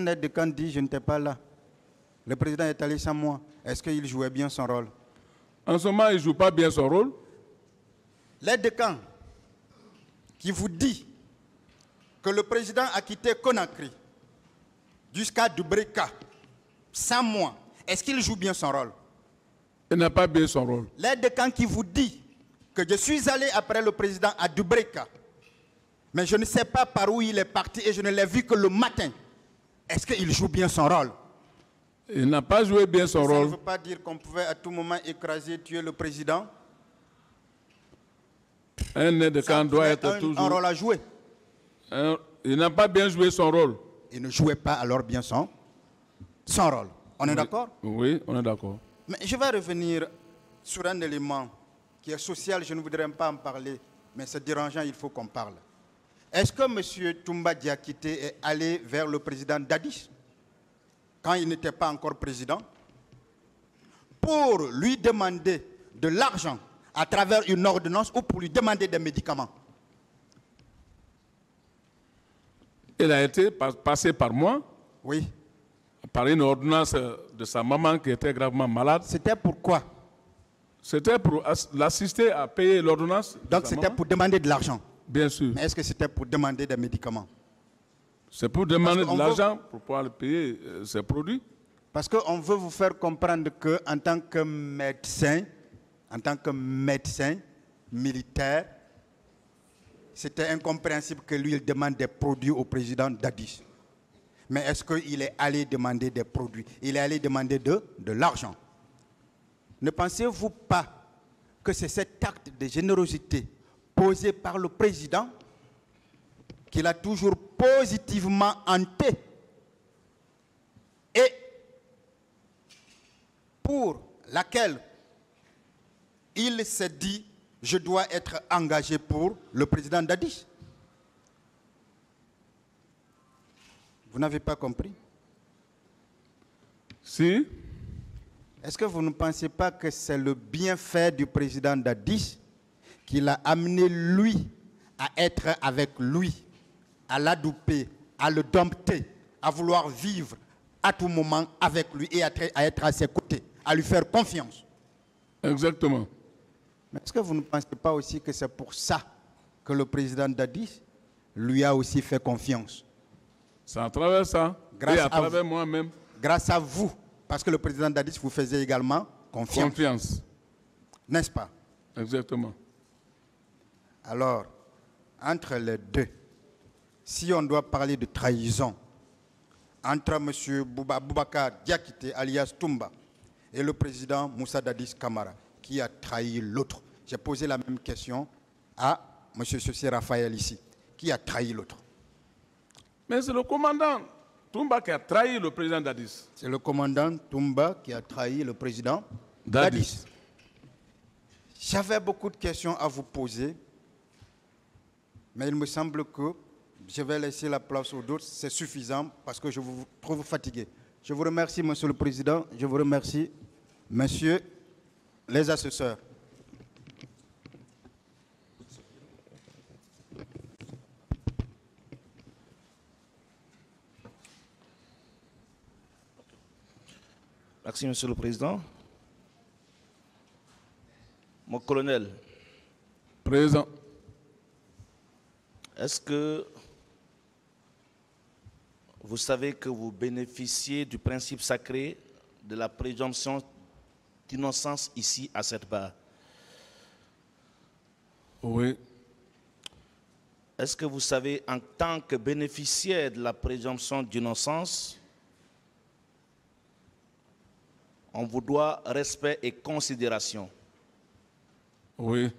un aide de camp dit « je n'étais pas là ». Le président est allé sans moi. Est-ce qu'il jouait bien son rôle? En ce moment, il ne joue pas bien son rôle. L'aide de camp qui vous dit que le président a quitté Conakry jusqu'à Dubreka sans moi, est-ce qu'il joue bien son rôle? Il n'a pas bien son rôle. L'aide de camp qui vous dit que je suis allé après le président à Dubreka, mais je ne sais pas par où il est parti et je ne l'ai vu que le matin. Est-ce qu'il joue bien son rôle? Il n'a pas joué bien son Ça rôle. ne veut pas dire qu'on pouvait à tout moment écraser, tuer le président. Un aide de camp doit être toujours... un rôle à jouer. Il n'a pas bien joué son rôle. Il ne jouait pas alors bien son rôle. On est d'accord? Oui, on est d'accord. Mais je vais revenir sur un élément qui est social, je ne voudrais pas en parler, mais c'est dérangeant, il faut qu'on parle. Est-ce que M. Toumba Diakité est allé vers le président Dadis, quand il n'était pas encore président, pour lui demander de l'argent à travers une ordonnance ou pour lui demander des médicaments? Il a été passé par moi. Oui. Par une ordonnance de sa maman qui était gravement malade. C'était pourquoi? C'était pour l'assister à payer l'ordonnance. Donc c'était pour demander de l'argent? Bien sûr. Mais est-ce que c'était pour demander des médicaments? C'est pour demander de l'argent pour pouvoir payer ses produits. Parce qu'on veut vous faire comprendre qu'en tant que médecin militaire, c'était incompréhensible que lui, il demande des produits au président Dadis. Mais est-ce qu'il est allé demander des produits? Il est allé demander de l'argent. Ne pensez-vous pas que c'est cet acte de générosité posé par le président qu'il a toujours positivement hanté et pour laquelle il s'est dit « je dois être engagé pour le président Dadis ». Vous n'avez pas compris? Si. Est-ce que vous ne pensez pas que c'est le bienfait du président Dadis qui l'a amené, lui, à être avec lui, à l'adouper, à le dompter, à vouloir vivre à tout moment avec lui et à être à ses côtés, à lui faire confiance? Exactement. Mais est-ce que vous ne pensez pas aussi que c'est pour ça que le président Dadis lui a aussi fait confiance? C'est à travers ça, et à travers moi-même. Grâce à vous, parce que le président Dadis vous faisait également confiance. Confiance. N'est-ce pas? Exactement. Alors, entre les deux, si on doit parler de trahison, entre M. Boubacar Diakité, alias Toumba, et le président Moussa Dadis Camara, qui a trahi l'autre? J'ai posé la même question à M. Sosé Raphaël ici. Qui a trahi l'autre? Mais c'est le commandant Toumba qui a trahi le président Dadis. C'est le commandant Toumba qui a trahi le président Dadis. J'avais beaucoup de questions à vous poser, mais il me semble que je vais laisser la place aux autres. C'est suffisant parce que je vous trouve fatigué. Je vous remercie, Monsieur le Président. Je vous remercie, Messieurs les assesseurs. Merci, Monsieur le Président. Mon colonel. Présent. Est-ce que vous savez que vous bénéficiez du principe sacré de la présomption d'innocence ici à cette barre? Oui. Est-ce que vous savez, en tant que bénéficiaire de la présomption d'innocence, on vous doit respect et considération? Oui.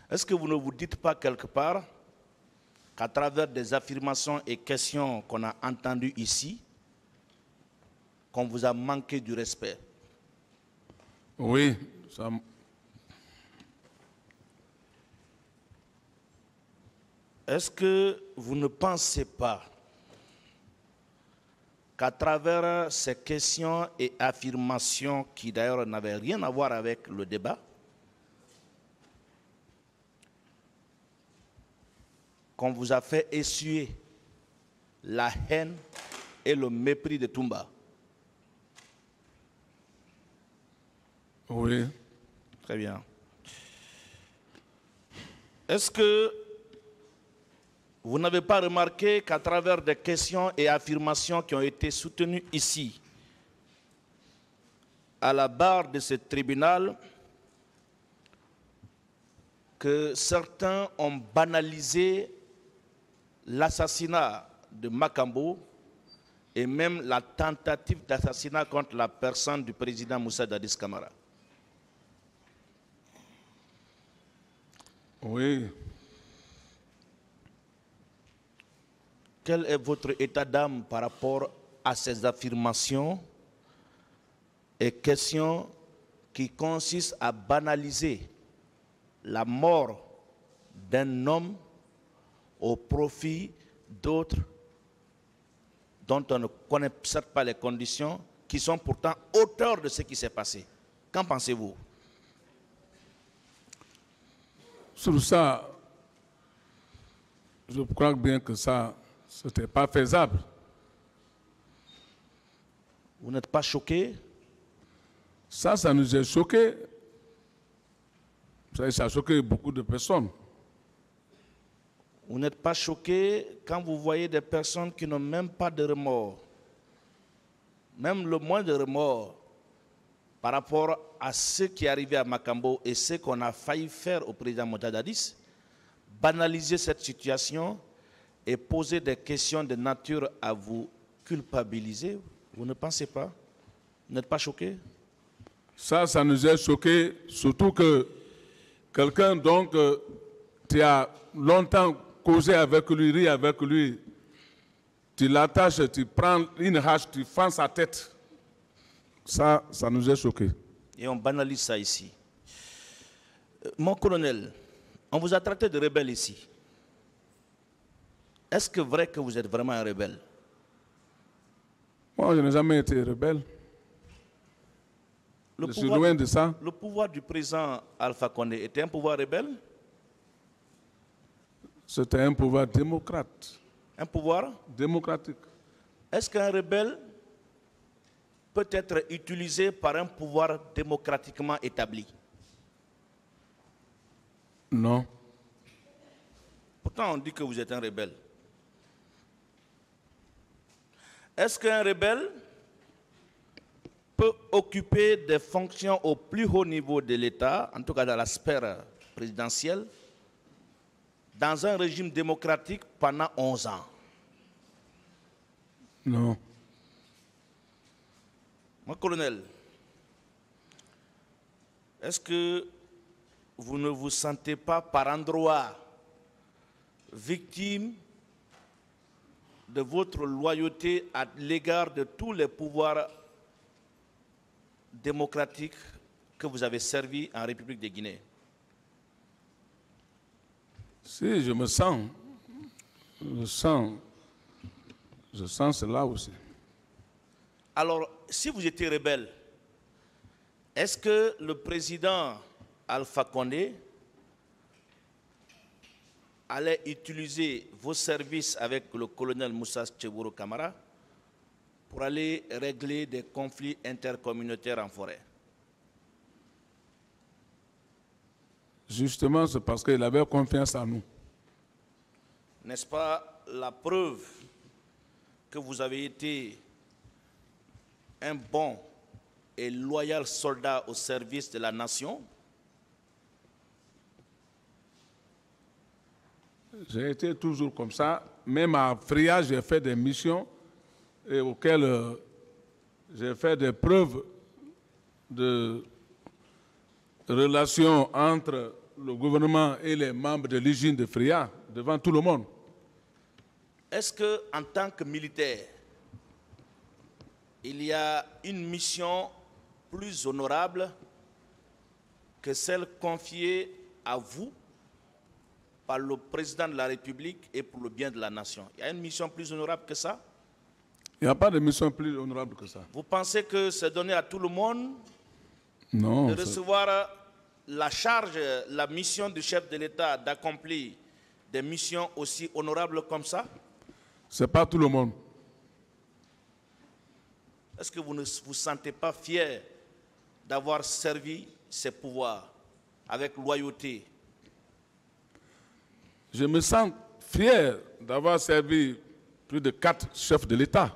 Est-ce que vous ne vous dites pas quelque part qu'à travers des affirmations et questions qu'on a entendues ici, qu'on vous a manqué du respect? Oui. Ça... Est-ce que vous ne pensez pas qu'à travers ces questions et affirmations qui d'ailleurs n'avaient rien à voir avec le débat, qu'on vous a fait essuyer la haine et le mépris de Toumba. Oui. Très bien. Est-ce que vous n'avez pas remarqué qu'à travers des questions et affirmations qui ont été soutenues ici, à la barre de ce tribunal, que certains ont banalisé l'assassinat de Makambo et même la tentative d'assassinat contre la personne du président Moussa Dadis Camara? Oui. Quel est votre état d'âme par rapport à ces affirmations et questions qui consistent à banaliser la mort d'un homme au profit d'autres dont on ne connaît certes pas les conditions, qui sont pourtant auteurs de ce qui s'est passé? Qu'en pensez-vous? Sur ça, je crois bien que ça, ce n'était pas faisable. Vous n'êtes pas choqué? Ça nous a choqués. Ça a choqué beaucoup de personnes. Vous n'êtes pas choqué quand vous voyez des personnes qui n'ont même pas de remords, même le moins de remords par rapport à ce qui est arrivé à Makambo et ce qu'on a failli faire au président Moussa Dadis, banaliser cette situation et poser des questions de nature à vous culpabiliser? Vous ne pensez pas? Vous n'êtes pas choqué? Ça nous a choqués, surtout que quelqu'un, donc, tu as longtemps causé avec lui, ri avec lui, tu l'attaches, tu prends une hache, tu fends sa tête. Ça nous a choqués. Et on banalise ça ici. Mon colonel, on vous a traité de rebelle ici. Est-ce que vrai que vous êtes vraiment un rebelle? Moi, je n'ai jamais été rebelle. Je suis loin de ça. Le pouvoir du président Alpha Condé était un pouvoir rebelle? C'était un pouvoir démocrate. Un pouvoir démocratique. Est-ce qu'un rebelle peut être utilisé par un pouvoir démocratiquement établi? Non. Pourtant, on dit que vous êtes un rebelle. Est-ce qu'un rebelle peut occuper des fonctions au plus haut niveau de l'État, en tout cas dans la sphère présidentielle, dans un régime démocratique pendant 11 ans? Non. Mon colonel, est-ce que vous ne vous sentez pas par endroit victime de votre loyauté à l'égard de tous les pouvoirs démocratiques que vous avez servis en République de Guinée? Si, je me sens. Je sens cela aussi. Alors, si vous étiez rebelle, est-ce que le président Alpha Condé allait utiliser vos services avec le colonel Moussa Tchebourou Camara pour aller régler des conflits intercommunautaires en forêt? Justement, c'est parce qu'il avait confiance en nous. N'est-ce pas la preuve que vous avez été un bon et loyal soldat au service de la nation? J'ai été toujours comme ça. Même à Fria, j'ai fait des missions et auxquelles j'ai fait des preuves de relations entre le gouvernement et les membres de l'usine de Fria devant tout le monde. Est-ce qu'en tant que militaire, il y a une mission plus honorable que celle confiée à vous par le président de la République et pour le bien de la nation? Il y a une mission plus honorable que ça? Il n'y a pas de mission plus honorable que ça. Vous pensez que c'est donné à tout le monde Non, de recevoir la charge, la mission du chef de l'État d'accomplir des missions aussi honorables comme ça? c'est pas tout le monde. Est-ce que vous ne vous sentez pas fier d'avoir servi ces pouvoirs avec loyauté? Je me sens fier d'avoir servi plus de 4 chefs de l'État.